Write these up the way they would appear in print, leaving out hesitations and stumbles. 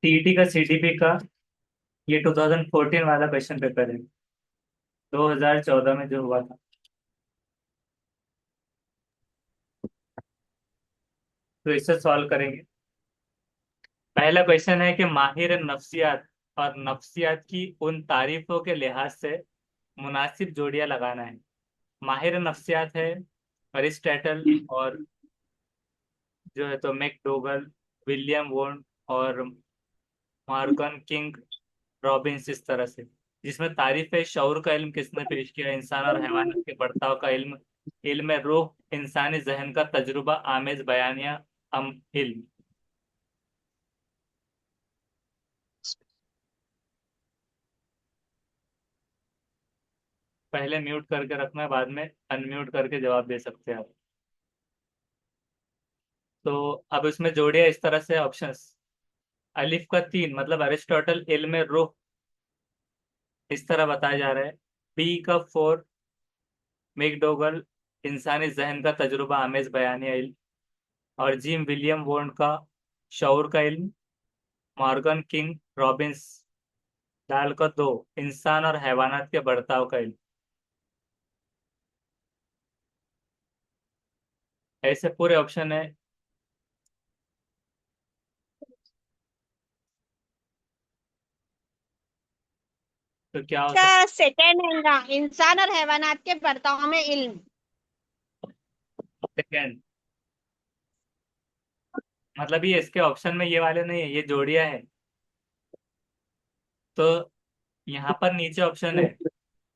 TET का CDP का ये 2014 वाला क्वेश्चन पेपर है, 2014 में जो हुआ था। तो इससे सॉल्व करेंगे। पहला क्वेश्चन है कि माहिर नफ्सियात और नफ्सियात की उन तारीफों के लिहाज से मुनासिब जोड़ियां लगाना है। माहिर नफ्सियात है अरिस्टोटल, और जो है तो मैकडोगल, विलियम वोन और मॉर्गन किंग रॉबिन्स, इस तरह से। जिसमें तारीफ है शऊर का इल्म किसने पेश किया? इंसान और हैवानात के बर्ताव का इल्म, इल्म रूह, इंसानी जहन का तजुर्बा आमेज बयानिया, अम इल्म। पहले म्यूट करके रखना है, बाद में अनम्यूट करके जवाब दे सकते हैं आप। तो अब इसमें जोड़िए इस तरह से ऑप्शंस। अलिफ का 3 मतलब अरिस्टोटल इल्म रूह, इस तरह बताया जा रहा है। बी का 4 मैकडोगल इंसानी जहन का तजुर्बा आमेज बयानिया इल्म। और जिम विलियम वोन का शऊर का इल्म। मॉर्गन किंग रॉबिन्स डाल का 2 इंसान और हैवानात के बर्ताव का इल्म। ऐसे पूरे ऑप्शन है। तो क्या हो सकता का सेकंड हैगा इंसान और हैवानात के बर्ताव में इल्म। है? सेकेंड मतलब ये इसके ऑप्शन में ये वाले नहीं है, ये जोड़ियां है। तो यहाँ पर नीचे ऑप्शन है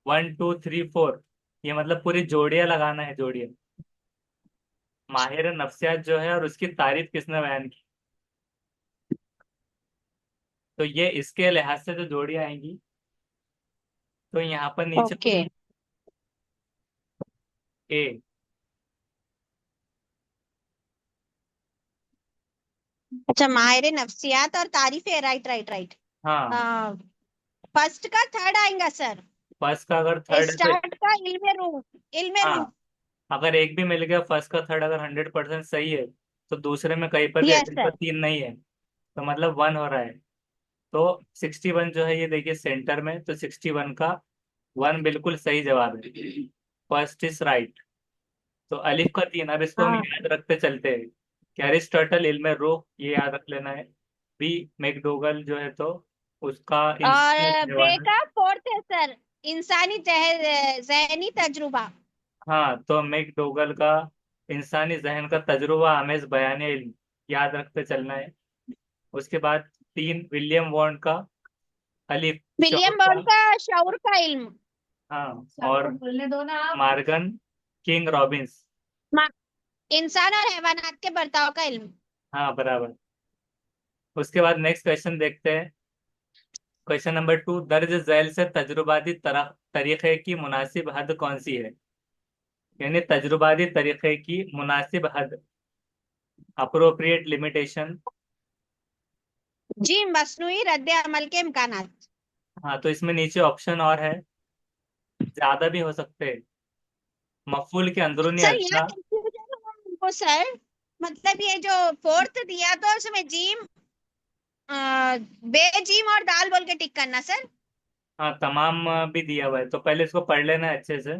1 2 3 4, ये मतलब पूरी जोड़ियां लगाना है, जोड़ियां। माहिर नफ्सियात जो है और उसकी तारीफ किसने बयान की, तो ये इसके लिहाज से जो जोड़ियां आएंगी। तो यहाँ पर नीचे ओके। ए। अच्छा, माहिर नफ्सियात और तारीफ है, राइट राइट राइट। हाँ, फर्स्ट का थर्ड आएगा सर। फर्स्ट का अगर थर्ड है तो। स्टार्ट का इल्मे रूह। इल्मे रूह। हाँ, अगर एक भी मिल गया, फर्स्ट का थर्ड अगर 100% सही है, तो दूसरे में कहीं पर भी यस अगर सर। 3 नहीं है, तो मतलब 1 हो रहा है। तो 61 जो है ये देखिए सेंटर में, तो 61 का 1 बिल्कुल सही जवाब है। First is right. तो अलिफ का 3, अब इसको हम हाँ। याद रखते चलते हैं कि अरिस्टोटल इल्म रूह, ये याद रख लेना है। बी मैकडोगल जो है तो उसका इंसान और बे हैवानात। का फोर्थ है सर, इंसानी जहनी तजुर्बा। हाँ, तो मैकडोगल का इंसानी जहन का तजुर्बा आमेज बयान इल्म, याद रखते चलना है। उसके बाद 3 विलियम वॉन्ड का अलिफ शौर विलियम का। बॉन्ड का शऊर का इल्म। हाँ, और बोलने दो ना आप। Morgan king Robins. मा- इंसान और हैवानात के बर्ताव का इल्म। हाँ, बराबर। उसके बाद नेक्स्ट क्वेश्चन देखते हैं। क्वेश्चन नंबर 2, दर्ज झैल से तजुर्बाती तरीके की मुनासिब हद कौन सी है? यानी तजुर्बाती तरीके की मुनासिब हद, अप्रोप्रिएट लिमिटेशन। जी, मसनूई रद्द अमल के इम्कानात। हाँ, तो इसमें नीचे ऑप्शन और है, ज्यादा भी हो सकते हैं। मफूल के अंदरूनी सर यहाँ अज्जा। कंफ्यूजन हुआ हमको सर। मतलब ये जो फोर्थ दिया तो उसमें जीम, बेजीम और दाल बोल के टिक करना सर। हाँ, तमाम भी दिया हुआ है, तो पहले इसको पढ़ लेना है अच्छे से।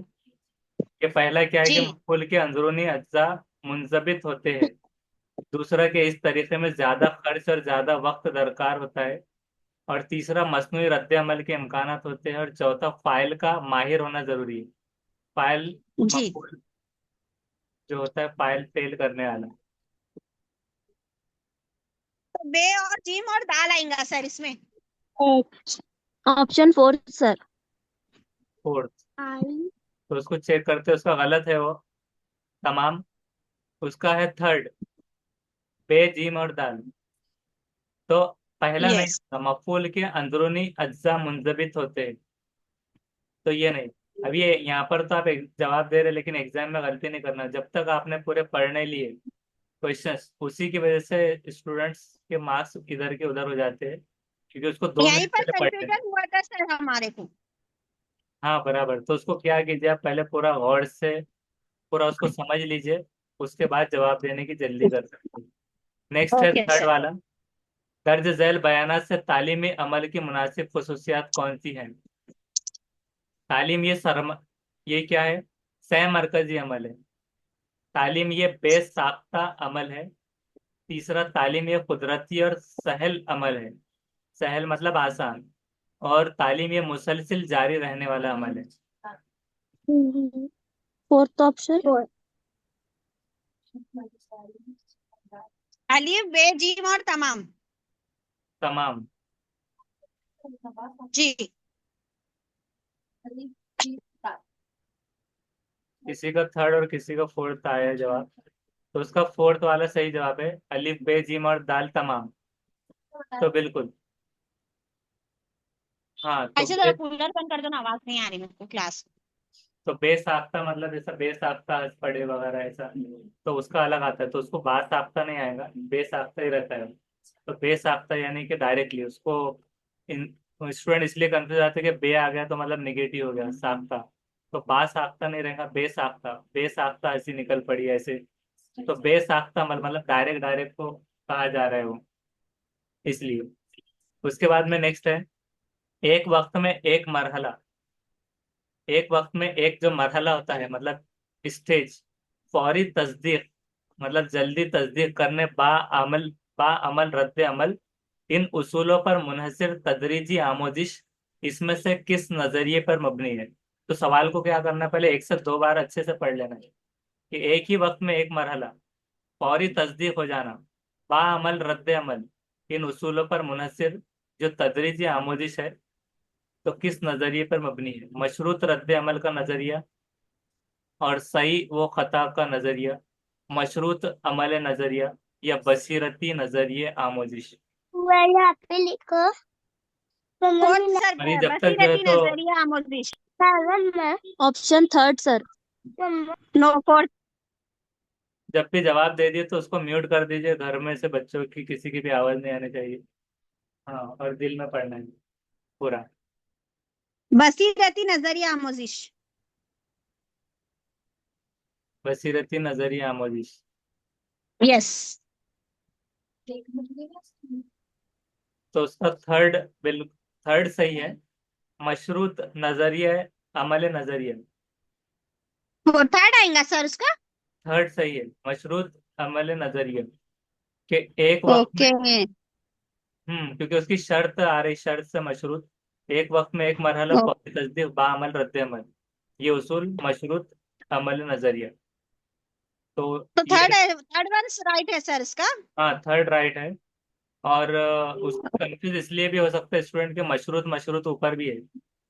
ये पहला क्या है कि जी। मफूल के अंदरूनी अज्जा मुंजबित होते हैं। दूसरा कि इस तरीके में ज्यादा खर्च और ज्यादा वक्त दरकार होता है। और तीसरा मसनूई रद्द अमल के इम्कानात होते हैं। और चौथा फाइल का माहिर होना जरूरी है। फाइल, जी। मफूल जो होता है फाइल फेल करने वाला। तो बे और जीम और दाल आएगा सर इसमें। Option four sir. फोर्थ, तो उसको चेक करते हैं, उसका गलत है वो तमाम। उसका है थर्ड, बे जीम और दाल। तो पहला नहीं यस। होता, मफूल के अंदरूनी अज्जा मुंजबित होते हैं, तो ये नहीं। अब ये यहाँ पर तो आप जवाब दे रहे, लेकिन एग्जाम में गलती नहीं करना। जब तक आपने पूरे पढ़ने लिए क्वेश्चंस, उसी की वजह से स्टूडेंट्स के मार्क्स इधर के उधर हो जाते हैं, क्योंकि उसको दो यहीं मिनट पर पहले पढ़ लें। कंफ्यूजन हुआ था सर हमारे को। हाँ, बराबर। तो उसको क्या कीजिए, आप पहले पूरा गौर से पूरा उसको समझ लीजिए, उसके बाद जवाब देने की जल्दी कर सकते हैं। नेक्स्ट है ओके थर्ड सर। वाला। दर्ज झैल बयानात से तालीमी अमल की मुनासिब खसूसियात कौन सी हैं? तालीम ये क्या है? सह मरकजी अमल है। तालीम ये बेसाख्ता अमल है। तीसरा, तालीम ये कुदरती और सहल अमल है। सहल मतलब आसान। और तालीम ये मुसलसिल जारी रहने वाला अमल है। Fourth option. अलिफ बे जीम और तमाम। तमाम। जी। किसी का थर्ड और किसी का फोर्थ आया है जवाब। तो उसका फोर्थ वाला सही जवाब है, अलिफ बे जीम और दाल तमाम। तो बिल्कुल। हाँ तो अच्छा जरा कूलर बंद कर दो ना, आवाज नहीं आ रही मेरे को क्लास। तो बेसाख्ता मतलब जैसा बेसाख्ता हंस पड़े वगैरह ऐसा, तो उसका अलग आता है, तो उसको बासाख्ता नहीं आएगा, बेसाख्ता ही रहता है। तो बेसाख्ता यानी कि डायरेक्टली उसको इन स्टूडेंट इसलिए कंफ्यूज आते हैं कि बे आ गया तो मतलब निगेटिव हो गया साख्ता। तो बासाख्ता नहीं रहेगा, बेसाख्ता। बेसाख्ता ऐसी निकल पड़ी ऐसे। तो बेसाख्ता मतलब डायरेक्ट डायरेक्ट को कहा जा रहा है वो, इसलिए। उसके बाद में नेक्स्ट है, एक वक्त में एक मरहला। एक वक्त में एक जो मरहला होता है मतलब स्टेज, फौरी तस्दीक मतलब जल्दी तस्दीक करने, बा अमल रद्द अमल, इन उसूलों पर मुनहसर तदरीजी आमोजिश इसमें से किस नजरिए पर मबनी है? तो सवाल को क्या करना है, पहले एक से दो बार अच्छे से पढ़ लेना है कि एक ही वक्त में एक मरहला, फौरी तस्दीक हो जाना, बाअमल रद्द अमल, इन उसूलों पर मुनहसर जो तदरीजी आमोजिश है, तो किस नजरिए पर मबनी है? मशरूत रद्द अमल का नजरिया, और सही वो खता का नजरिया, मशरूत अमल नजरिया, या बसीरती नजरिए आमोजिश। यहाँ पे लिखो। कौन सर? और ये जब तक जो है बसीरती तो नजरिया आमोजिश। Option third sir. No, fourth. जब भी जवाब दे दिए तो उसको म्यूट कर दीजिए, घर में से बच्चों की किसी की भी आवाज नहीं आनी चाहिए। हाँ, और दिल में पढ़ना है पूरा। बसीरती नजरिया आमोजिश। बसीरती नजरिए आमोजिश। यस। तो उसका थर्ड बिल थर्ड सही है, मशरूत नजरिया अमल नजरिया। वो थर्ड आएगा सर उसका। थर्ड सही है, मशरूत अमल नजरिया, कि एक वक्त में। ओके। क्योंकि उसकी शर्त आ रही, शर्त से मशरूत, एक वक्त में एक मरहला, फौरी तस्दीक, बाअमल रद्द अमल, ये उसूल मशरूत अमल नजरिया। तो तो ये, थर्ड वन राइट है सर इसका। हाँ थर्ड राइट है। और उसको कंफ्यूज इसलिए भी हो सकता है स्टूडेंट के, मशरूत मशरूत ऊपर भी है,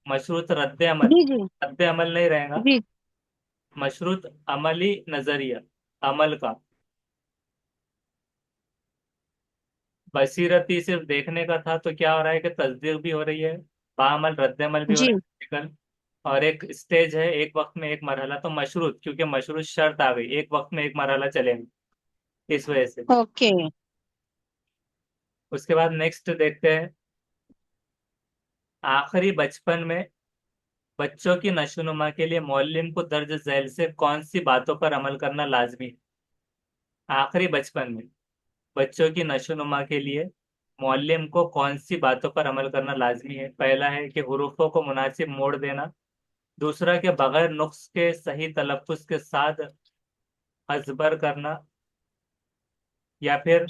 मशरूत रद्द अमल। जी जी रद्द अमल नहीं रहेगा, जी। मशरूत अमली नजरिया, अमल का। बसीरती सिर्फ देखने का था, तो क्या हो रहा है कि तस्दीक भी हो रही है, बाअमल रद्द अमल भी हो जी। रहा है practical, और एक स्टेज है, एक वक्त में एक मरहला, तो मशरूत, क्योंकि मशरूत शर्त आ गई, एक वक्त में एक मरहला चलेगा, इस वजह से। ओके। उसके बाद नेक्स्ट देखते हैं, आखिरी बचपन में बच्चों की नशोनुमा के लिए मौलिम को दर्ज झैल से कौन सी बातों पर अमल करना लाजमी है? आखिरी बचपन में बच्चों की नशोनुमा के लिए मौलिम को कौन सी बातों पर अमल करना लाजमी है? पहला है कि हुरूफों को मुनासिब मोड़ देना। दूसरा, के बगैर नुक्स के सही तलफ्फुज के साथ अजबर करना। या फिर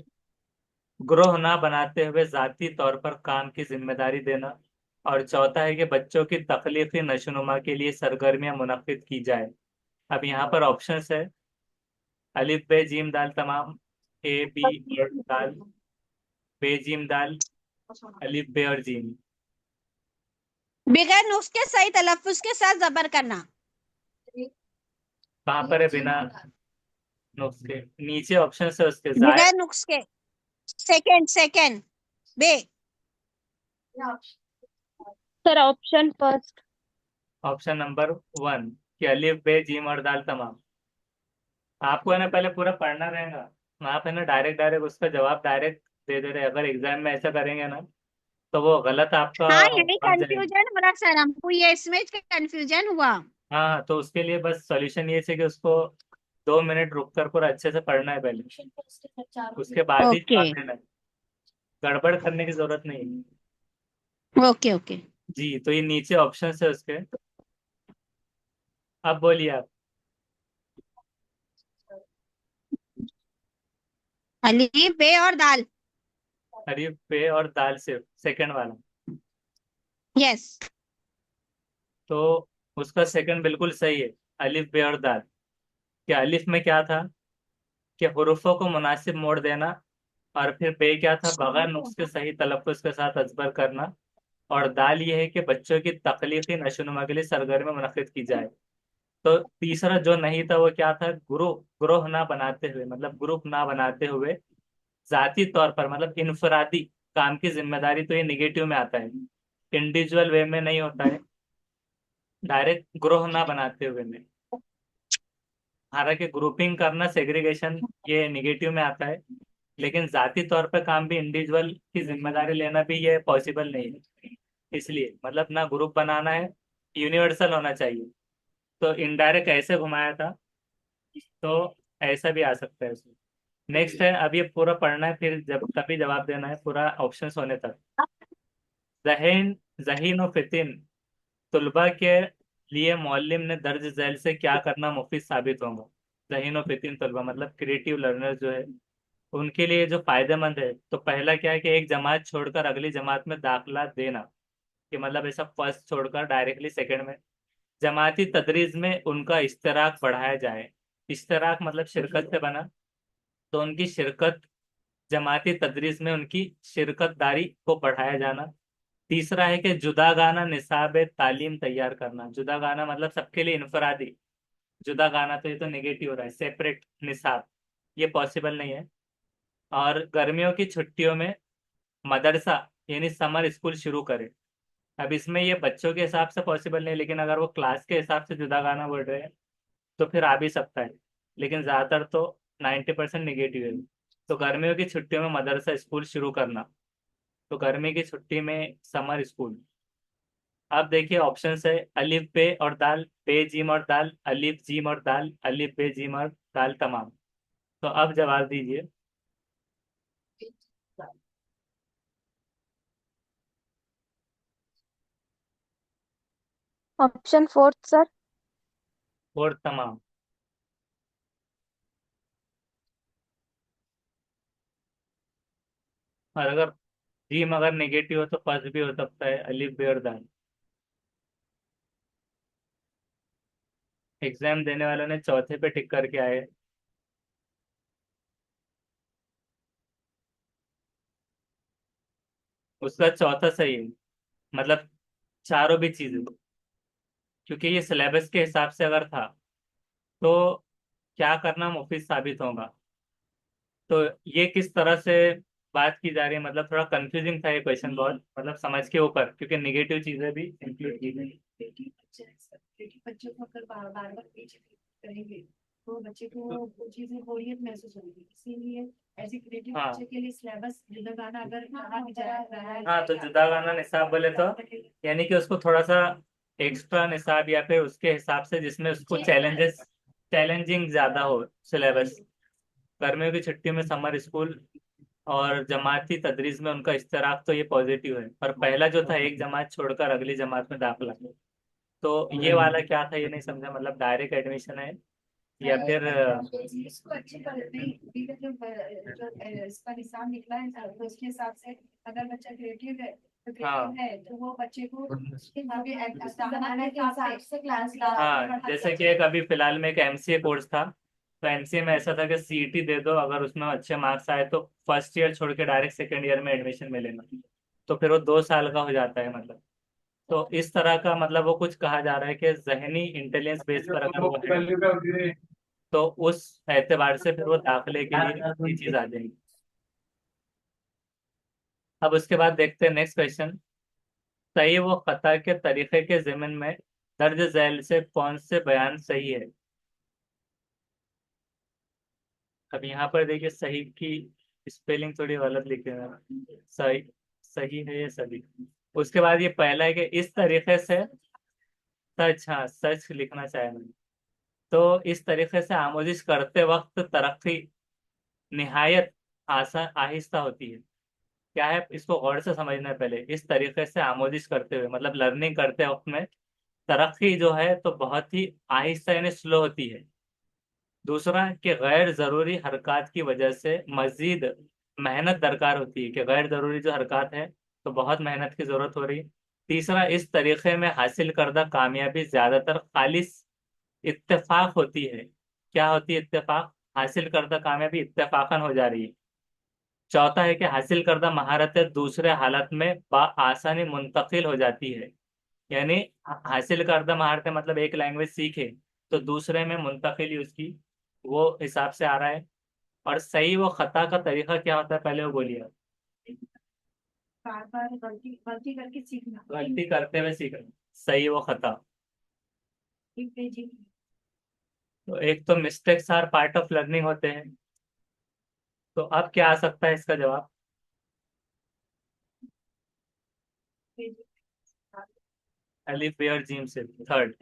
ग्रोह ना बनाते हुए जाती तौर पर काम की जिम्मेदारी देना। और चौथा है कि बच्चों की तख्लीकी नशोनुमा के लिए सरगर्मियां मुनक्किद की जाए। अब यहाँ पर ऑप्शंस है, अलिफ बे जीम दाल तमाम, ए बी और दाल, बे जीम दाल, अलिफ बे और जीम। बगैर नुक्स के सही तलफ्फुज के साथ जबर करना। कहाँ पर है बिना नुक्स के? नीचे ऑप्शन है उसके, बगैर जायद। नुक्स के। Second second. बे। Sir option first. Option number one, कि अलिफ बे जीम और दाल तमाम। आपको है ना पहले पूरा पढ़ना रहेगा। आप है ना डायरेक्ट डायरेक्ट उसका जवाब डायरेक्ट दे दे रहे, अगर एग्जाम में ऐसा करेंगे ना तो वो गलत आपका हाँ यही बन जाएगा। कंफ्यूजन हो रहा सर हमको, ये इसमें कंफ्यूजन हुआ। हाँ हाँ, तो उसके लिए बस सॉल्यूशन ये है कि उसको 2 मिनट रुक कर पूरा अच्छे से पढ़ना है पहले, उसके बाद ही ओके। जवाब देना है। गड़बड़ करने की जरूरत नहीं है। Okay okay. जी, तो ये नीचे ऑप्शन है उसके। अब बोलिए आप। अलीफ बे और दाल। अरे पे और दाल से सेकंड वाला। यस। तो उसका सेकंड बिल्कुल सही है। अलिफ बे और दाल। क्या अलिफ में क्या था कि हुरूफों को मुनासिब मोड़ देना, और फिर बे क्या था, बगैर नुक्स के सही तलफ़ुज़ के साथ अजबर करना, और दाल ये है कि बच्चों की तख्लीकी नशोनुमा के लिए सरगर्मी मुनक्किद की जाए। तो तीसरा जो नहीं था वो क्या था, ग्रोह ना बनाते हुए, मतलब ग्रुप ना बनाते हुए, जाती तौर पर मतलब इनफरादी काम की जिम्मेदारी, तो ये निगेटिव में आता है, इंडिविजुअल वे में नहीं होता है, डायरेक्ट ग्रोह ना बनाते हुए में। हालांकि ग्रुपिंग करना, सेग्रीगेशन, ये निगेटिव में आता है, लेकिन जाती तौर पर काम भी, इंडिविजुअल की जिम्मेदारी लेना भी, ये पॉसिबल नहीं है। इसलिए मतलब ना ग्रुप बनाना है, यूनिवर्सल होना चाहिए। तो इनडायरेक्ट ऐसे घुमाया था, तो ऐसा भी आ सकता है उसमें। नेक्स्ट है, अब ये पूरा पढ़ना है, फिर जब तभी जवाब देना है पूरा ऑप्शंस होने तक। जहीन जहीन व फितिन तुलबा के लिए मौलिम ने दर्ज झैल से क्या करना मुफीद साबित होगा। जहीन व फितिन तुलबा मतलब क्रिएटिव लर्नर जो है, उनके लिए जो फायदेमंद है, तो पहला क्या है कि एक जमात छोड़कर अगली जमात में दाखला देना, कि मतलब ऐसा फर्स्ट छोड़कर डायरेक्टली सेकंड में। जमाती तदरीज में उनका इश्तराक बढ़ाया जाए। इश्तराक मतलब शिरकत से बना, तो उनकी शिरकत, जमाती तदरीस में उनकी शिरकतदारी को बढ़ाया जाना। तीसरा है कि जुदा गाना निसाब तालीम तैयार करना। जुदा गाना मतलब सबके लिए इनफरादी, जुदा गाना, तो ये तो नेगेटिव हो रहा है, सेपरेट निसाब, ये पॉसिबल नहीं है। और गर्मियों की छुट्टियों में मदरसा यानी समर स्कूल शुरू करे। अब इसमें ये बच्चों के हिसाब से पॉसिबल नहीं, लेकिन अगर वो क्लास के हिसाब से जुदा गाना बोल रहे हैं तो फिर आ भी सकता है, लेकिन ज्यादातर तो 90% निगेटिव है। तो गर्मियों की छुट्टियों में मदरसा स्कूल शुरू करना, तो गर्मी की छुट्टी में समर स्कूल। अब देखिए ऑप्शन है, अलिफ बे और दाल, बे जीम और दाल, अलिफ जीम और दाल, अलिफ बे जीम और दाल तमाम। तो अब जवाब दीजिए। Option fourth sir. और तमाम। और अगर जीम अगर नेगेटिव हो तो फर्स्ट भी हो सकता है, अलिफ बे और दाल। एग्जाम देने वालों ने चौथे पे टिक करके आए। उसका चौथा सही है, मतलब चारों भी चीजें, क्योंकि ये सिलेबस के हिसाब से अगर था तो क्या करना मुफीद साबित होगा। तो ये किस तरह से बात की जा रही है, मतलब थोड़ा कंफ्यूजिंग था ये क्वेश्चन, बहुत मतलब समझ के ऊपर, क्योंकि निगेटिव चीजें भी इंक्लूड की गई। क्योंकि बच्चों को अगर बार बार पीछे करेंगे तो बच्चे को वो चीजें बोरियत महसूस होगी, इसीलिए ऐसे क्रिएटिव हाँ बच्चे के लिए सिलेबस जुदा गाना अगर कहा भी जा रहा है। हाँ, तो जुदा गाना निसाब बोले तो यानी कि उसको थोड़ा सा एक्स्ट्रा निसाब, या फिर उसके हिसाब से जिसमें उसको चैलेंजिंग ज्यादा हो सिलेबस। गर्मियों की छुट्टी में समर स्कूल, और जमाती तदरीस में उनका इश्तराक, तो ये पॉजिटिव है। पर पहला जो था, एक जमात छोड़कर अगली जमात में दाखिला, तो ये वाला क्या था ये नहीं समझा, मतलब डायरेक्ट एडमिशन है या फिर इसको अच्छे पर नहीं अभी तक जो इसका निशान निकला है तो उसके हिसाब से अगर बच्चा क्रिएटिव है तो हाँ क्रिएटिव है तो वो बच्चे को आगे जमाने के हिसाब से क्लास हाँ, जैसे कि एक अभी फिलहाल में एक एमसीए कोर्स था, तो एमसीए में ऐसा था कि सीईटी दे दो, अगर उसमें अच्छे मार्क्स आए तो फर्स्ट ईयर छोड़ के डायरेक्ट सेकेंड ईयर में एडमिशन मिलेगा, तो फिर वो 2 साल का हो जाता है मतलब। तो इस तरह का मतलब वो कुछ कहा जा रहा है कि जहनी इंटेलिजेंस बेस पर अगर वो है, तो उस एतबार से फिर वो दाखिले के लिए ये चीज आ जाएगी। अब उसके बाद देखते हैं नेक्स्ट क्वेश्चन। सही व खता के तरीके के ज़िमन में दर्ज झैल से कौन से बयान सही है। अब यहाँ पर देखिए सही की स्पेलिंग थोड़ी गलत लिखे हैं। सही, सही है ये सभी। उसके बाद ये पहला है कि इस तरीके से सच, हाँ सच लिखना चाहे मैंने। तो इस तरीके से आमोजिश करते वक्त तरक्की निहायत आसान आहिस्ता होती है। क्या है, इसको गौर से समझना है। पहले इस तरीके से आमोजिश करते हुए, मतलब लर्निंग करते वक्त में तरक्की जो है तो बहुत ही आहिस्ता यानी स्लो होती है। दूसरा कि गैर जरूरी हरकत की वजह से मजीद मेहनत दरकार होती है, कि गैर जरूरी जो हरकत है तो बहुत मेहनत की जरूरत हो रही है। तीसरा, इस तरीके में हासिल करदा कामयाबी ज्यादातर खालिस इत्तेफाक होती है। क्या होती है इत्तेफाक? हासिल करदा कामयाबी इत्तेफाकन हो जा रही है। चौथा है कि हासिल करदा महारतें दूसरे हालत में आसानी मुंतकिल हो जाती है। यानी हासिल करदा महारतें मतलब एक लैंग्वेज सीखे तो दूसरे में मुंतकिली उसकी वो हिसाब से आ रहा है। और सही व खता का तरीका क्या होता है, पहले वो बोलिए आप। बार बार गलती गलती करके सीखना। गलती करते हुए सीखना, सही व खता। एक पेज तो एक तो mistakes are part of learning होते हैं। तो अब क्या आ सकता है इसका जवाब? अलिफ बे और जीम से थर्ड।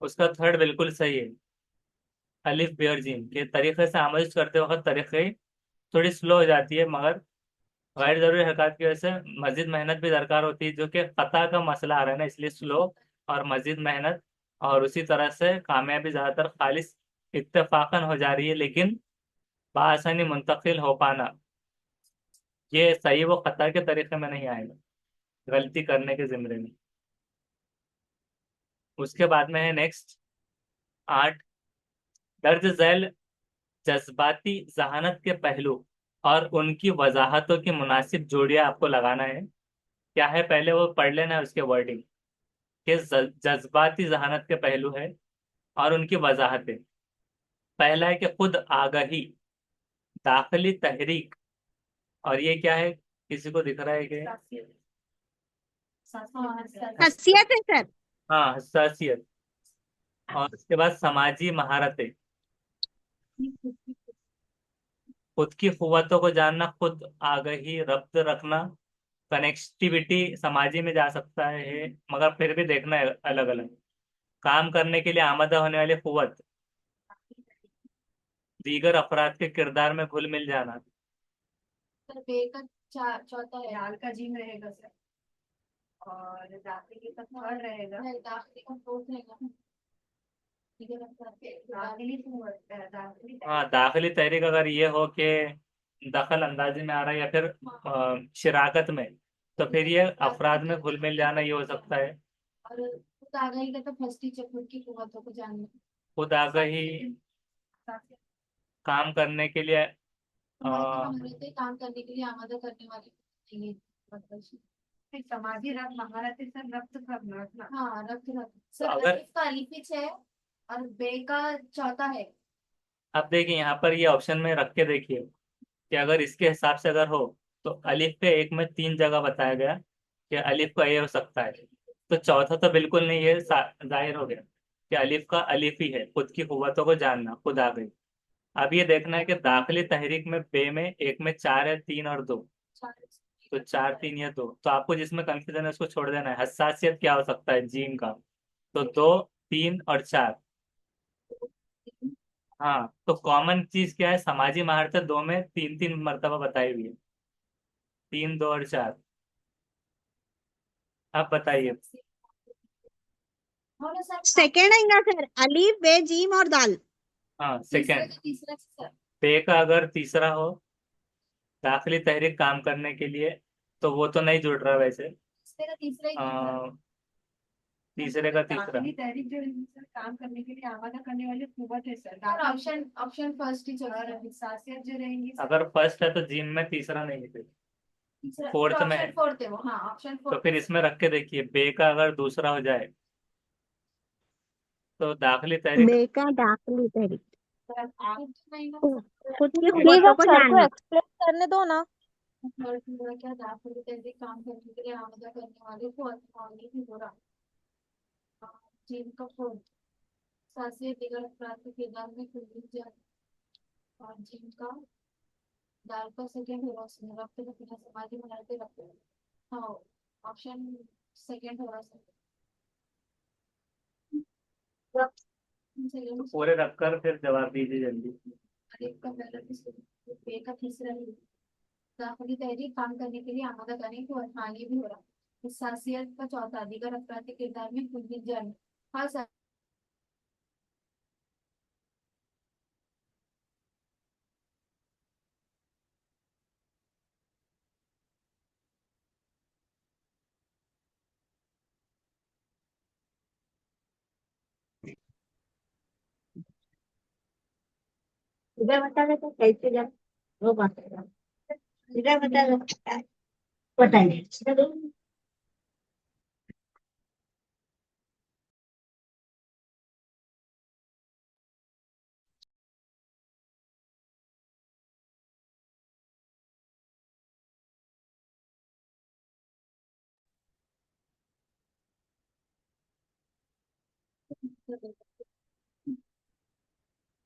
उसका थर्ड बिल्कुल सही है। अलिफ बे और जीम के तरीके से आमोज करते वक्त तरीके थोड़ी स्लो हो जाती है, मगर गैर जरूरी हरकत की वजह से मजीद मेहनत भी दरकार होती है, जो कि खता का मसला आ रहा है ना, इसलिए स्लो और मजीद मेहनत। और उसी तरह से कामयाबी ज्यादातर खालिस इत्तेफाकन हो जा रही है, लेकिन बआसानी मुंतकिल हो पाना ये सही व खता के तरीके में नहीं आएगा, गलती करने के जिम्मे में। उसके बाद में है नेक्स्ट 8, दर्ज झैल जज्बाती जहानत के पहलू और उनकी वजाहतों की मुनासिब जोड़ियां आपको लगाना है। क्या है, पहले वो पढ़ लेना है उसके वर्डिंग के। जज्बाती जहानत के पहलू है और उनकी वजाहतें। पहला है कि खुद आगाही, दाखिली तहरीक। और ये क्या है, किसी को दिख रहा है कि? हसीियत है सर। हाँ, हसासियत। और उसके बाद समाजी महारतें, खुद की कुव्वतों को जानना, खुद आगाही, रब्त रखना, कनेक्टिविटी समाजी में जा सकता है, मगर फिर भी देखना है अलग अलग। काम करने के लिए आमदा होने वाली कुव्वत, दीगर अफराद के किरदार में घुल मिल जाना। सर बे का चौथा है, लाल का जीम रहेगा सर, और दाखिली का थर्ड रहेगा, दाखिली का फोर्थ रहेगा। दाखिली दाखिली हाँ, दाखिली तहरीक अगर ये हो कि दखल अंदाजी में आ रहा है या फिर शिराकत में, तो फिर ये अफराद में घुल मिल जाना ये हो सकता है। और खुद आगाही का तो फर्स्ट टीचर खुद की कुव्वतों को जानना। खुद आगाही, काम करने के लिए हमारे काम करने के लिए आमादा करने वाले चाहिए, मतलब फिर समाजी रब महारत सर रब्त रखना। हाँ रब्त रखना सर। अगर अलिफ का अलिफ है और बे का चौथा है। अब देखिए यहाँ पर ये ऑप्शन में रख के देखिए कि अगर इसके हिसाब से अगर हो तो अलिफ पे एक में 3 जगह बताया गया कि अलिफ का ये हो सकता है। तो चौथा तो बिल्कुल नहीं है, जाहिर हो गया कि अलिफ का अलिफ ही है, खुद की कुव्वतों को जानना, खुद आ गई। अब ये देखना है कि दाखिली तहरीक में बे में एक में 4 है, 3 और 2। तो 4 3 या 2, तो आपको जिसमें कंफ्यूजन है उसको छोड़ देना है। हसासियत क्या हो सकता है जीम का? तो 2 3 और 4। हाँ, तो कॉमन चीज क्या है, समाजी महारतें 2 में 3 3 मरतबा बताई हुई है, 3 2 और 4। आप बताइए। सेकेंड आएगा सर, अलीफ बे जीम और दाल। हाँ, तीसरा सेकंड। का तीसरा सर। पे का अगर तीसरा हो, दाखिली तहरीक काम करने के लिए, तो वो तो नहीं जुड़ रहा वैसे। तीसरे का तीसरा ही नहीं सर। तीसरे का तीसरा। दाखिली तहरीक जो है सर, काम करने के लिए आमादा करने वाली कुव्वत है सर। ऑप्शन ऑप्शन फर्स्ट ही चल रहा है। सासियत जो रहेंगी सर, अगर फर्स्ट है तो जिम में तीसरा नहीं है, फिर तीसरा फोर्थ में है। ऑप्शन फोर्थ है वो। हाँ ऑप्शन तो फोर्थ फिर इसमें रख के देखिए, बे का अगर दूसरा हो जाए तो दाखिली तहरीक। बे का दाखिली तहरीक, खुद की प्लीज कुव्वतों आप को सर को जानना। एक्सप्लेन करने दो ना। क्या दाखिली तहरीक काम करने के लिए आमादा करने वाले को अथवानी भी हो रहा। जिम का फोर्थ, सासियत दिगर अफराद के किरदार में खुल जाए। और जिम का दाल का सेकेंड होगा उसमें रखते रखना समाधि बनाते रखते। हाँ ऑप्शन सेकेंड होगा तो पूरे रखकर फिर जवाब दीजिए जल्दी। अलिफ का पहला किस्म, बे का तीसरा ही। दाखिली तहरीक काम करने के लिए आमादा करने को, हाँ ये भी हो रहा। हसासियत का चौथा, दीगर अफराद के किरदार में खुल मिल जाना। खास इधर बता दे तो कैसे जा वो बताएगा। इधर बता दो बताइए।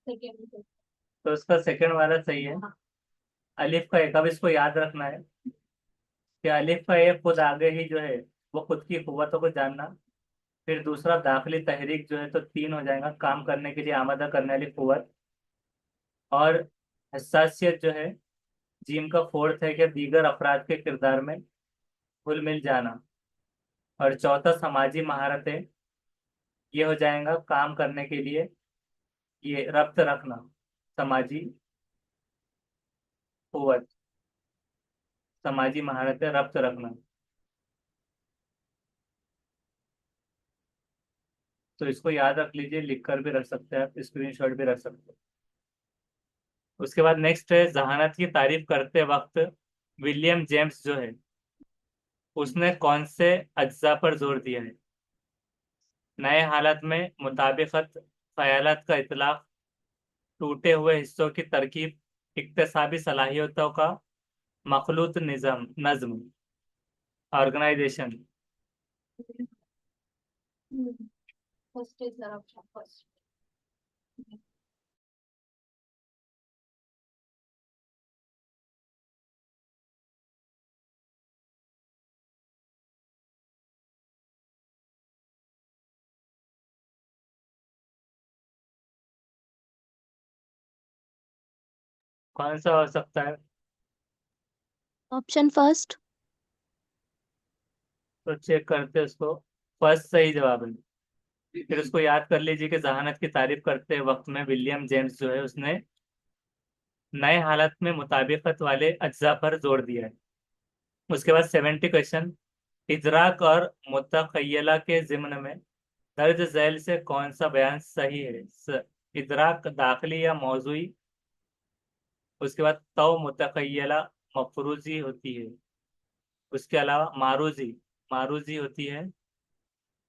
सेकेंड। तो उसका सेकंड वाला सही है। अलिफ का एक, अब इसको याद रखना है कि अलिफ का एक खुद आगे ही जो है वो खुद की कुव्वतों को जानना। फिर दूसरा दाखिली तहरीक जो है तो तीन हो जाएगा, काम करने के लिए आमादा करने वाली कुव्वत। और हसासियत जो है जीम का फोर्थ है कि दीगर अफराद के किरदार में घुल मिल जाना। और चौथा समाजी महारतें, ये हो जाएगा काम करने के लिए ये रब्त रखना, समाजी कुव्वत, समाजी महारतें रब्त रखना। तो इसको याद रख लीजिए, लिख कर भी रख सकते हैं आप, स्क्रीनशॉट भी रख सकते हैं। उसके बाद नेक्स्ट है जहानत की तारीफ करते वक्त विलियम जेम्स जो है उसने कौन से अज्जा पर जोर दिया है। नए हालत में मुताबिकत, ख्यालात का इतलाफ, टूटे हुए हिस्सों की तरकीब, इक्तसाबी सलाहियतों का मखलूत निज़म नज्म, organization. First is option first. कौन सा हो सकता है? Option first. तो चेक करते हैं उसको। फर्स्ट सही जवाब है। फिर उसको याद कर लीजिए कि जहानत की तारीफ करते वक्त में विलियम जेम्स जो है उसने नए हालत में मुताबिकत वाले अज्जा पर जोर दिया है। उसके बाद 70 क्वेश्चन, इदराक और मुतखय्यला के ज़िम्न में दर्ज झैल से कौन सा बयान सही है। इदराक दाखिली या मौजूई। उसके बाद तो मुतखय्यला मफरूजी होती है। उसके अलावा मारूजी, मारूजी होती है।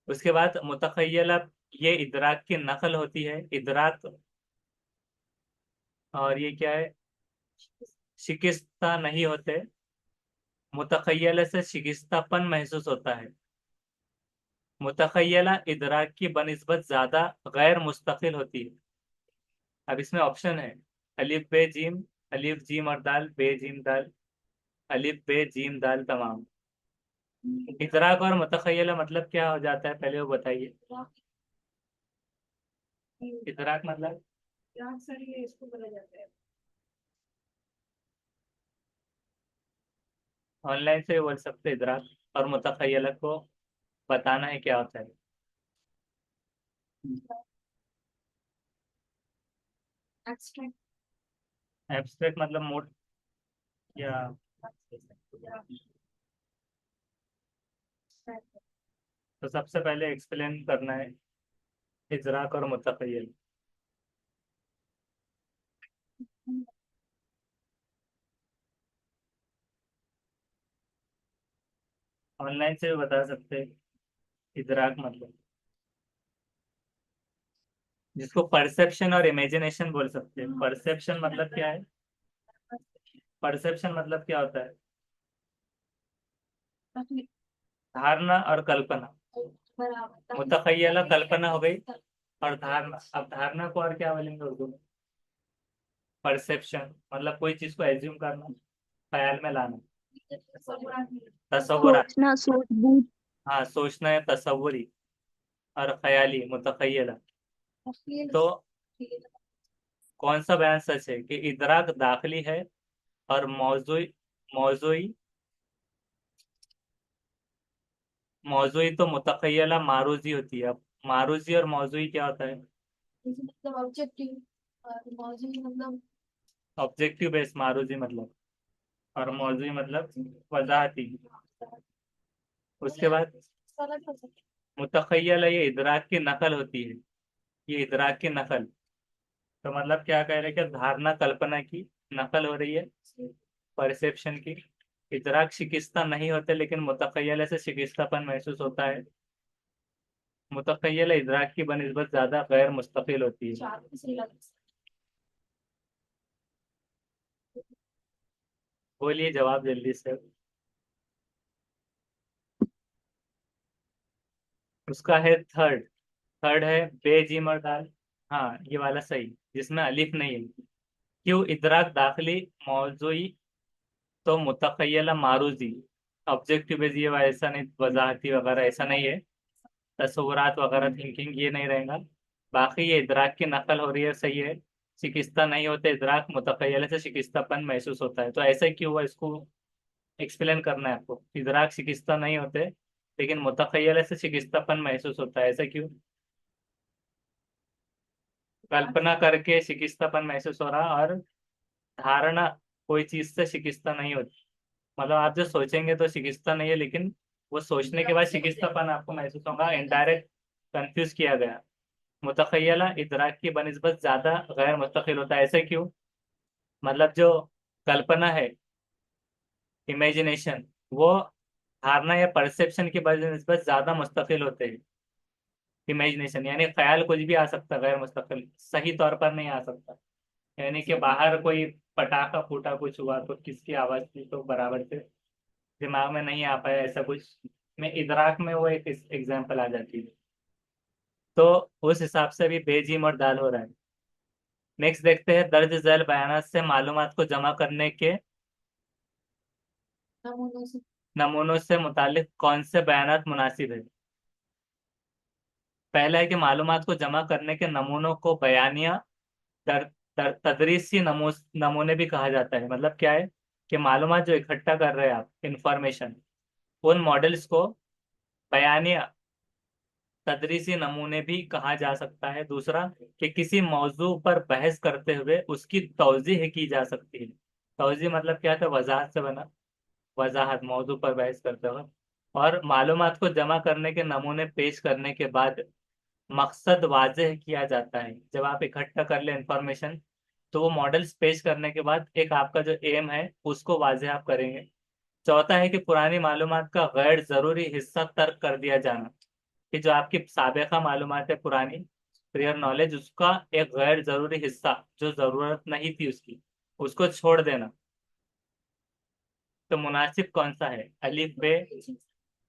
उसके बाद मुतखय्यला, ये इदराक की नकल होती है, इदराक। और ये क्या है, शिकस्ता नहीं होते। मुतखय्यला से शिकस्तापन महसूस होता है। मुतखय्यला इदराक की बनिस्बत ज्यादा गैर मुस्तकिल होती है। अब इसमें ऑप्शन है अलिफ बे जीम, अलिफ जीम और दाल, बे जीम दाल, अलिफ बे जीम दाल तमाम। इदराक और मुतखय्यला मतलब क्या हो जाता है, पहले वो बताइए। इदराक मतलब सर ये इसको बोला जाता है। ऑनलाइन से भी बोल सकते हैं इदराक। और मुतखय्यला को बताना है क्या होता है। एब्स्ट्रैक्ट। एब्स्ट्रैक्ट मतलब मोड या। तो सबसे पहले एक्सप्लेन करना है इदराक और मुतखय्यला। ऑनलाइन से भी बता सकते हैं इदराक मतलब, जिसको परसेप्शन और इमेजिनेशन बोल सकते हैं। परसेप्शन मतलब क्या है, परसेप्शन मतलब क्या होता है, धारणा और कल्पना। मुतखय्यला कल्पना हो गई, और धारणा, अब धारणा को और क्या बोलेंगे उर्दू में? परसेप्शन मतलब कोई चीज को एज्यूम करना, ख्याल में लाना, तसव्वुर। सोचना, सूझबूझ। हाँ, सोचना है, तसव्वुरी और ख्याली मुतखय्यला। तो कौन सा बयान सच है कि इदराक दाखिली है और मौजूई मौजूई मौजूई तो मुतखय्यला मारूजी होती है। अब मारूजी और मौजूई क्या होता है? इसी मतलब ऑब्जेक्टिव और मौजूद मतलब ऑब्जेक्टिव बेस मारूजी मतलब, और मौजूई मतलब वजाहती। उसके बाद गलत हो सकता मुतखय्यला ये इदराक की नकल होती है, ये इदराक की नकल। तो मतलब क्या कह रहे हैं कि धारणा कल्पना की नकल हो रही है, परसेप्शन की। इदराक शिकिस्ता नहीं होते लेकिन मुतखय्यला से शिकिस्तापन महसूस होता है। मुतखय्यला इदराक की बनिस्बत ज्यादा गैर मुस्तकिल होती है। है। चार में से लग बोलिए जवाब जल्दी से। उसका है थर्ड। थर्ड है बेजिम और दाल। हाँ ये वाला सही, जिसमें अलिफ नहीं है। क्यों इदराक दाखिली मौजूई तो मुतखय्यला मारूजी। ऑब्जेक्टिव बेस ये ऐसा नहीं, वजाहती वगैरह ऐसा नहीं है। तस्वुरात वगैरह थिंकिंग ये नहीं रहेगा। बाकी ये इदराक की नकल हो रही है, सही है। शिकिस्ता नहीं होते इदराक, मुतखय्यले से शिकिस्तापन महसूस होता है। तो ऐसा क्यों हुआ, इसको एक्सप्लेन करना है आपको। इदराक शिकिस्ता नहीं होते लेकिन मुतखय्यले से शिकिस्तापन महसूस होता है, ऐसा क्यों? कल्पना करके शिकिस्तापन महसूस हो रहा, और धारणा कोई चीज से शिकिस्ता नहीं होती। मतलब आप जो सोचेंगे तो शिकिस्ता नहीं है, लेकिन वो सोचने के बाद शिकिस्तापन आपको महसूस होगा। इनडायरेक्ट कंफ्यूज किया गया। मुतखय्यला इदराक की बनिस्बत ज्यादा गैर मुस्तकिल होता है, ऐसे क्यों? मतलब जो कल्पना है, इमेजिनेशन, वो धारणा या परसेप्शन की बनिस्बत ज्यादा मुस्तकिल होते हैं। इमेजिनेशन यानी ख्याल कुछ भी आ सकता है, गैर मुस्तकिल सही तौर पर नहीं आ सकता। यानी कि बाहर कोई पटाखा फूटा, कुछ हुआ तो किसकी आवाज थी, तो बराबर से दिमाग में नहीं आ पाया, ऐसा कुछ में इदराक में वो एक एग्जाम्पल आ जाती है। तो उस हिसाब से भी बेजिम और दाल हो रहा है। नेक्स्ट देखते हैं, दर्ज झैल बयानात से मालूमात को जमा करने के नमूनों से नमूनों से मुतालिक कौन से बयानात मुनासिब है? पहला है कि मालूमात को जमा करने के नमूनों को बयानिया दर, तदरीसी नमूने भी कहा जाता है। मतलब क्या है कि मालूमात जो इकट्ठा कर रहे हैं आप, इंफॉर्मेशन, उन मॉडल्स को बयानिया तदरीसी नमूने भी कहा जा सकता है। दूसरा कि किसी मौजू पर बहस करते हुए उसकी तौजीह की जा सकती है। तौजीह मतलब क्या था, वजाहत से बना, वजाहत मौजू पर बहस करते हुए। और मालूमात को जमा करने के नमूने पेश करने के बाद मकसद वाजह किया जाता है। जब आप इकट्ठा कर ले इंफॉर्मेशन, तो वो मॉडल्स पेश करने के बाद एक आपका जो एम है उसको वाजह आप करेंगे। चौथा है कि पुरानी मालूमात का गैर जरूरी हिस्सा तर्क कर दिया जाना, कि जो आपकी साबिका मालूमात है पुरानी, प्रियर नॉलेज, उसका एक गैर जरूरी हिस्सा जो जरूरत नहीं थी उसकी, उसको छोड़ देना। तो मुनासिब कौन सा है, अलिफ बे,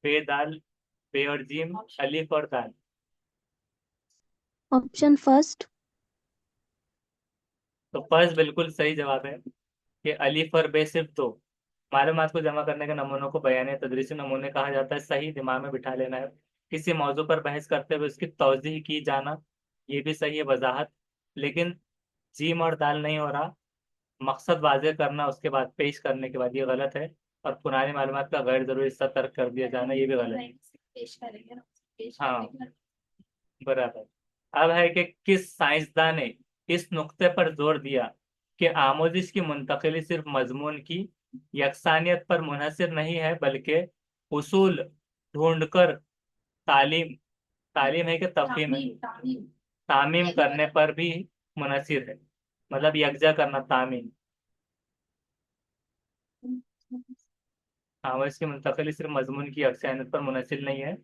बे दाल, बे और जीम, अलिफ और दाल? Option first. तो फर्स्ट बिल्कुल सही जवाब है कि अलिफ और बे सिर्फ दो। मालूमात को जमा करने के नमूनों को बयान तदरीसी नमूने कहा जाता है, सही, दिमाग में बिठा लेना है। किसी मौजू पर बहस करते हुए उसकी तौजीह की जाना, ये भी सही है, वजाहत। लेकिन जीम और दाल नहीं हो रहा। मकसद वाज़ेह करना उसके बाद पेश करने के बाद, ये गलत है। और पुरानी मालूमात का गैर जरूरी हिस्सा तर्क कर दिया जाना, ये भी गलत है। पेश करेंगे ना, पेश करने हाँ के बाद बराबर। अब है कि किस साइंसदान ने इस नुक्ते पर जोर दिया कि आमोजिश की मुंतकिली सिर्फ मजमून की यकसानियत पर मुनहसर नहीं है, बल्कि उसूल ढूंढकर तालीम, तालीम है कि तफहीम है, तामीम तामीम तामीम करने पर भी मुनहसर है। मतलब यकजा करना, तामीम। हाँ, वो इसकी मुंतकिली सिर्फ मजमून की यकसानियत पर मुनहसर नहीं है,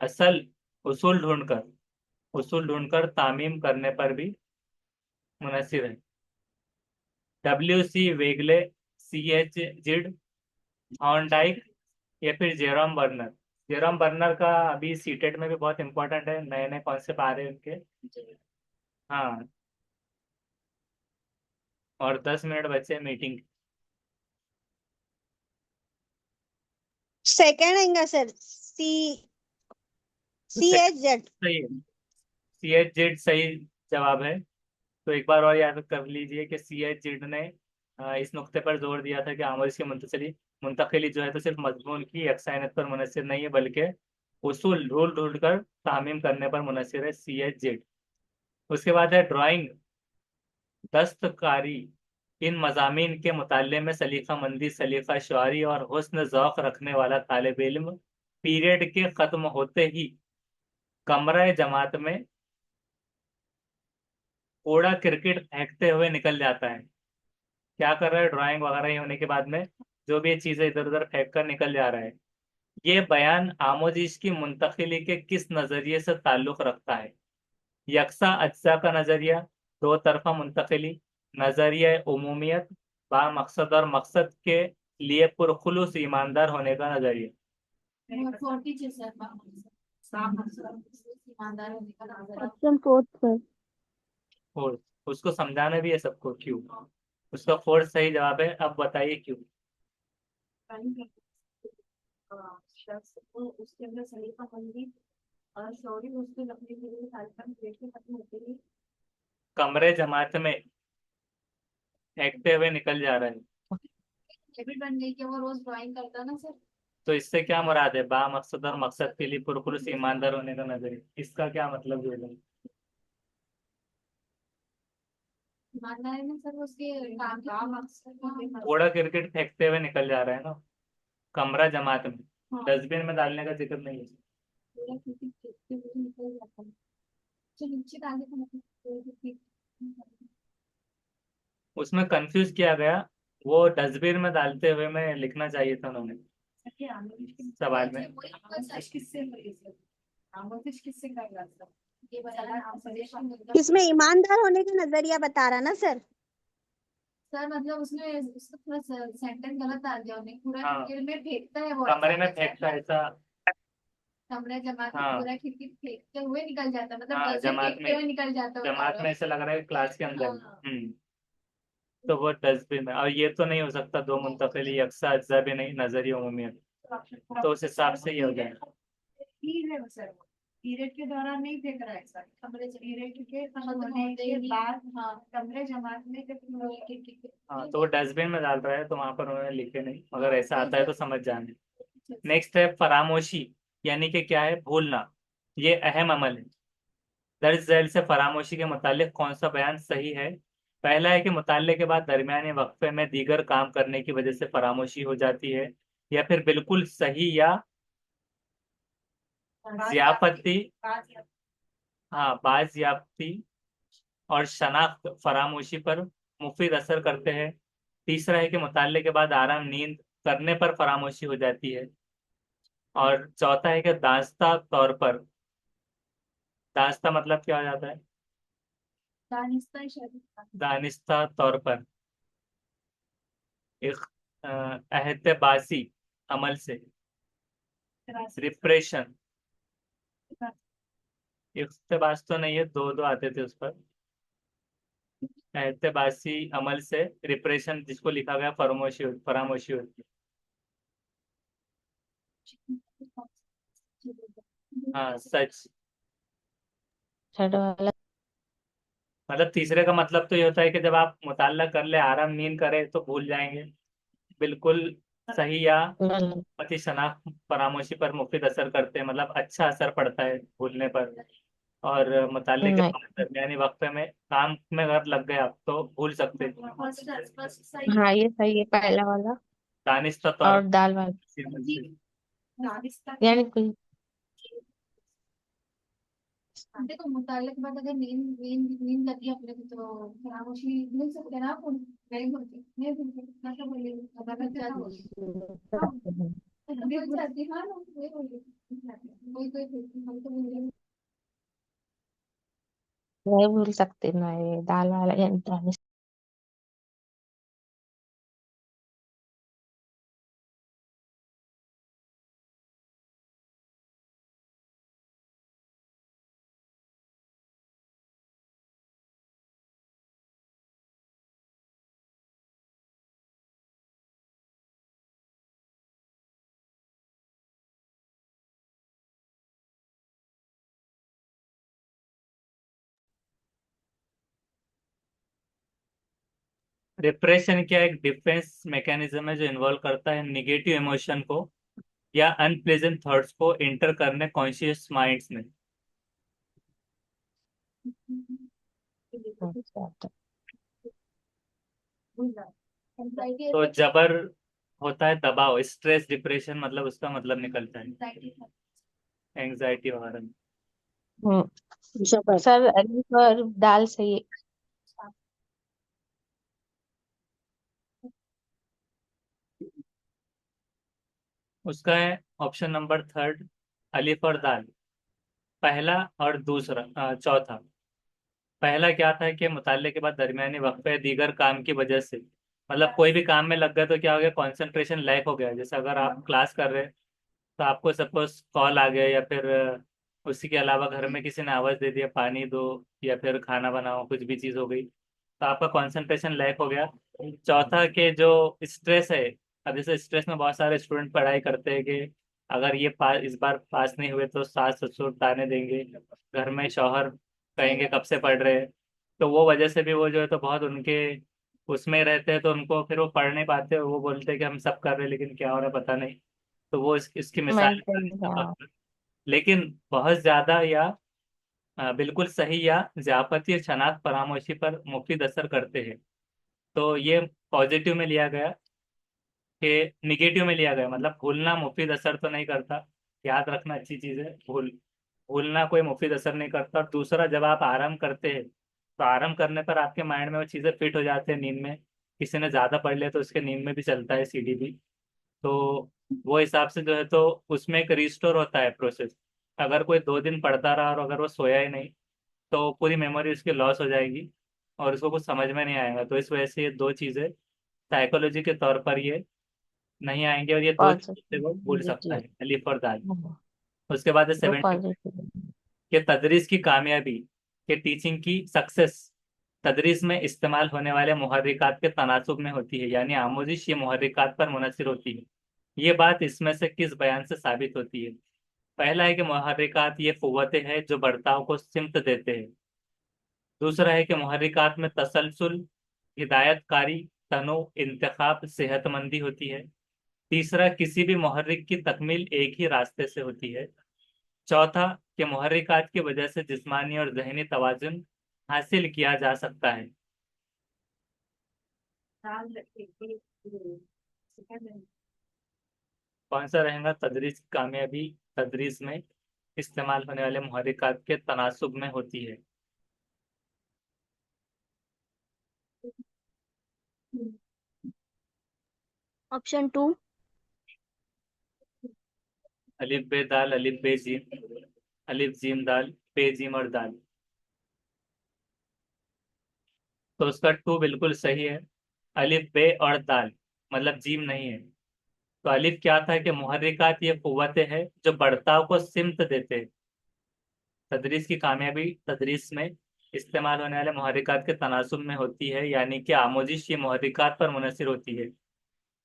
असल उसूल ढूंढकर, उसूल ढूंढकर तामीम करने पर भी मुनहसर है। W.C. वेगले, C.H. जिड, हॉर्नडाइक, या फिर जेरोम बर्नर? जेरोम बर्नर का अभी सीटेट में भी बहुत इंपॉर्टेंट है, नए नए कॉन्सेप्ट आ रहे हैं उनके। हाँ, और 10 मिनट बचे मीटिंग। सेकंड आएगा सर, सी तो सी एच जेड। सही है, C.H. जिड सही जवाब है। तो एक बार और याद कर लीजिए कि CH जिड ने इस नुक्ते पर जोर दिया था कि आमोजिश की मुंतकिली जो है तो सिर्फ मजमून की यकसानियत पर मुनहसर नहीं है, बल्कि उसूल ढूंढ ढूंढ कर तामीम करने पर मुनहसर है। CH जिड। उसके बाद है ड्राइंग, दस्तकारी। इन मजामीन के मुताले में सलीका मंदी, सलीका शुआरी और हुस्न ज़ौक़ रखने वाला तालिब इल्म पीरियड के खत्म होते ही कमरा जमात में कूड़ा क्रिकेट फेंकते हुए निकल जाता है। क्या कर रहा है? ड्राइंग वगैरह ही होने के बाद में जो भी ये चीजें इधर उधर फेंक कर निकल जा रहा है। ये बयान आमोजिश की मुंतकिली के किस नजरिए से ताल्लुक रखता है? यकसा अज्जा का नजरिया, दो तरफा मुंतकिली, नजरिया उमूमियत, बा मकसद और मकसद के लिए पुरखुलूस ईमानदार होने का नजरिया। और फोर्टी सर साफ ईमानदार होने का नजरिया। Option fourth sir. और उसको समझाना भी है सबको क्यों। उसका फोर्थ सही जवाब है। अब बताइए क्यों। शख्स को उसके अंदर सलीकामंदी और शौरी उसको रखने के लिए कार्यक्रम देखने खत्म होते ही कमरे जमात में फेंकते हुए निकल जा रहा है। हैबिट बन गई कि वो रोज ड्राइंग करता ना सर। तो इससे क्या मुराद है? बा मकसद और मकसद के लिए पुरखुलूस ईमानदार होने का नजरिया, इसका क्या मतलब है? मानना है ना सर उसके काम का मकसद। कूड़ा क्रिकेट फेंकते हुए निकल जा रहा है ना, कमरा जमात में। हाँ। डस्टबिन में डालने का जिक्र नहीं है। पूरा क्रिकेट खेलते हुए निकल जाता है। जो नीचे डालने का मतलब कोई भी चीज़। उसमें कंफ्यूज किया गया। वो डस्टबिन में डालते हुए में लिखना चाहिए था उन्होंने सवाल में। किससे आमोदिश किससे कर रहा था ये बताना आप सजेशन इसमें ईमानदार होने का नजरिया बता रहा ना सर। सर मतलब उसने उसका थोड़ा सेंटेंस गलत डाल दिया उन्हें। पूरा हाँ, क्रिकेट में फेंकता है वो कमरे में ऐसा फेंकता है ऐसा। कमरे जमा के हाँ। पूरा खिड़की फेंकते हुए निकल जाता है, मतलब हाँ, डस्टबिन जमात फेंकते में। हुए निकल जाता है बता जमात रहे में हो। ऐसा लग रहा है क्लास के अंदर। हाँ। तो वो डस्टबिन में, और ये तो नहीं हो सकता दो मुंतकिली यकसा अज्जा भी नहीं, नजरिया उमूमियत। तो उस हिसाब से ये हो जाएगा। है सर पीरियड के दौरान नहीं फेंक रहा है सर कमरे पीरियड के खत्म खत्म होने होते के ही बाद हाँ कमरे जमात में जब हाँ, तो वो डस्टबिन में डाल रहा है तो वहां पर उन्होंने लिखे नहीं। अगर ऐसा आता है तो समझ जाने। अच्छा। नेक्स्ट है फरामोशी, यानी कि क्या है? भूलना। ये अहम अमल है। दर्ज झैल से फरामोशी के मुतालिक कौन सा बयान सही है? पहला है कि मुताले के बाद दरमियाने वक्फे में दीगर काम करने की वजह से फरामोशी हो जाती है, या फिर बिल्कुल सही, या जियाफती, हाँ, बाजियाफ्ती और शनाख्त फरामोशी पर मुफीद असर करते हैं। तीसरा है कि मुताले के बाद आराम नींद करने पर फरामोशी हो जाती है। और चौथा है कि दांस्ता तौर पर, दांस्ता मतलब क्या हो जाता है? दानिस्ता शादी दानिस्ता तौर पर एक एहतबासी अमल से, रिप्रेशन। इख्तबास तो नहीं है, दो दो आते थे उस पर। एहतबासी अमल से रिप्रेशन, जिसको लिखा गया फरामोशी, फरामोशी होती है। हाँ, सच। थर्ड वाला। मतलब तीसरे का मतलब तो ये होता है कि जब आप मुताल्ला कर ले, आराम नींद करे तो भूल जाएंगे। बिल्कुल सही, या पति शनाख्त फरामोशी पर मुफीद असर करते हैं, मतलब अच्छा असर पड़ता है भूलने पर। और मुताल्ले के नहीं। बाद दरमियानी वक्त में काम में अगर लग गए आप तो भूल सकते हैं। फर्स्ट सही हाँ ये सही है पहला वाला। दानिस्ता तौर और दाल वाला पर। दानिस्ता यानी कोई। देखो मुताले के बाद अगर नींद नींद नींद लगी अपने को तो खामोशी भूल सकते हैं ना आप नहीं भूलते नहीं भूलते मतलब बोलिए अगर लग जाती है हाँ भूल जाती है हाँ वही बोलिए कोई कोई भूलती हम तो भूल नहीं भूल सकते ना ये दाल वाला यानी दाल। रिप्रेशन क्या एक डिफेंस मैकेनिज्म है जो इन्वॉल्व करता है निगेटिव इमोशन को या अनप्लेजेंट थॉट्स को इंटर करने कॉन्शियस माइंड्स में। अच्छा, तो एंजाइटी तो ऐसे जबर होता है दबाव, स्ट्रेस डिप्रेशन मतलब उसका मतलब निकलता है एंजाइटी एंग्जाइटी वगैरह में। हम्म सर, अलीफ और दाल सही है। उसका है ऑप्शन नंबर थर्ड, अलिफ और दाल। पहला और दूसरा चौथा। पहला क्या था कि मुताले के बाद दरमियानी वक्फे दीगर काम की वजह से, मतलब कोई भी काम में लग गए तो क्या हो गया, कंसंट्रेशन लैक हो गया। जैसे अगर आप क्लास कर रहे हैं तो आपको सपोज कॉल आ गया, या फिर उसी के अलावा घर में किसी ने आवाज़ दे दिया पानी दो या फिर खाना बनाओ, कुछ भी चीज़ हो गई तो आपका कंसंट्रेशन लैक हो गया। चौथा के जो स्ट्रेस है, अब जैसे स्ट्रेस में बहुत सारे स्टूडेंट पढ़ाई करते हैं कि अगर ये पास इस बार पास नहीं हुए तो सास ससुर ताने देंगे, घर में शौहर कहेंगे कब से पढ़ रहे हैं। तो वो वजह से भी वो जो है तो बहुत उनके उसमें रहते हैं, तो उनको फिर वो पढ़ नहीं पाते, वो बोलते हैं कि हम सब कर रहे हैं लेकिन क्या हो रहा है पता नहीं। तो वो इसकी मिसाल मेंटली, हाँ। लेकिन बहुत ज्यादा या बिल्कुल सही या ज्यापति या शनाख्त फरामोशी पर मुफीद असर करते हैं। तो ये पॉजिटिव में लिया गया कि निगेटिव में लिया गया, मतलब भूलना मुफीद असर तो नहीं करता। याद रखना अच्छी चीज है, भूलना कोई मुफीद असर नहीं करता। और दूसरा, जब आप आराम करते हैं तो आराम करने पर आपके माइंड में वो चीजें फिट हो जाती है नींद में। किसी ने ज्यादा पढ़ लिया तो उसके नींद में भी चलता है सीडी भी। तो वो हिसाब से जो है तो उसमें एक रिस्टोर होता है प्रोसेस। अगर कोई 2 दिन पढ़ता रहा और अगर वो सोया ही नहीं तो पूरी मेमोरी उसकी लॉस हो जाएगी और उसको कुछ समझ में नहीं आएगा। तो इस वजह से ये दो चीजें साइकोलॉजी के तौर पर ये नहीं आएंगे और ये दो चीजें से वो भूल सकता पॉजिटिव। है, अलिफ और दाल। उसके बाद है दो 70 पॉजिटिव। के तदरीस की कामयाबी, के टीचिंग की सक्सेस तदरीस में इस्तेमाल होने वाले मुहर्रिकात के तनासुब में होती है, यानी आमोजिश ये मुहर्रिकात पर मुनहसर होती है। ये बात इसमें से किस बयान से साबित होती है? पहला है कि मुहर्रिकात ये कुव्वतें हैं जो बर्ताव को सिमत देते हैं। दूसरा है कि मुहर्रिकात में तसलसल, हिदायतकारी, तनो, इंतखाब, सेहतमंदी होती है। तीसरा, किसी भी मुहर्रिक की तकमील एक ही रास्ते से होती है। चौथा, कि मुहर्रिकात की वजह से जिस्मानी और जहनी तवाजुन हासिल किया जा सकता है। दाल रखेंगे सेकंड कौन सा रहेगा? तदरीस की कामयाबी तदरीस में इस्तेमाल होने वाले मुहर्रिकात के तनासुब में होती है। ऑप्शन 2। अलिफ बे दाल, अलिफ बे जीम, अलिफ जीम दाल, बे जीम और दाल। तो उसका टू बिल्कुल सही है। अलिफ बे और दाल मतलब जीम नहीं है। तो अलिफ क्या था कि मुहर्रिकात ये कुव्वतें हैं जो बर्ताव को सिमत देते हैं। तदरीस की कामयाबी तदरीस में इस्तेमाल होने वाले मुहर्रिकात के तनासुब में होती है, यानी कि आमोजिश ये मुहर्रिकात पर मुनहसर होती है।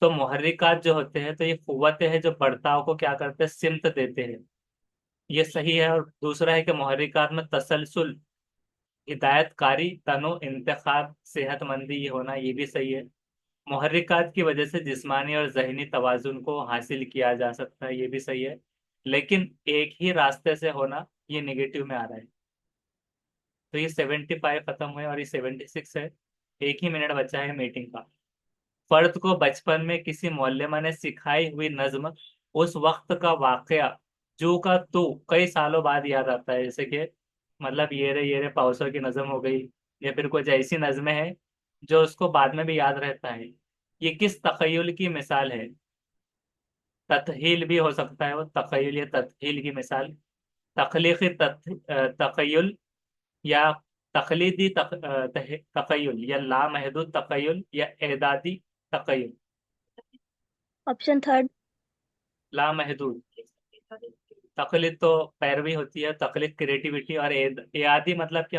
तो मुहर्रिकात जो होते हैं तो ये कुव्वतें हैं जो बर्ताव को क्या करते हैं, सिमत देते हैं। ये सही है। और दूसरा है कि मुहर्रिकात में तसलसल, हिदायतकारी, तनो, इंतखाब, सेहतमंदी ये होना, ये भी सही है। मुहर्रिकात की वजह से जिस्मानी और जहनी तवाजुन को हासिल किया जा सकता है, ये भी सही है। लेकिन एक ही रास्ते से होना ये निगेटिव में आ रहा है। तो ये 75 खत्म हुए और ये 76 है। एक ही मिनट बचा है मीटिंग का। फर्द को बचपन में किसी मौल्लमा ने सिखाई हुई नज्म उस वक्त का वाकया जो का तो कई सालों बाद याद आता है। जैसे कि मतलब ये रे पाउसो की नज्म हो गई, या फिर कुछ ऐसी नज्में हैं जो उसको बाद में भी याद रहता है। ये किस तखय्युल की मिसाल है? तत्हील भी हो सकता है वो, तखय्युल या तत्हील की मिसाल। तखलीकी तखय्युल या तकलीदी तखय्युल या लामहदूद तखय्युल या एदादी तखय्युल। ऑप्शन 3। लामहदूद। तकलीद तो पैरवी होती है, तकलीद क्रिएटिविटी, और एआदी मतलब क्या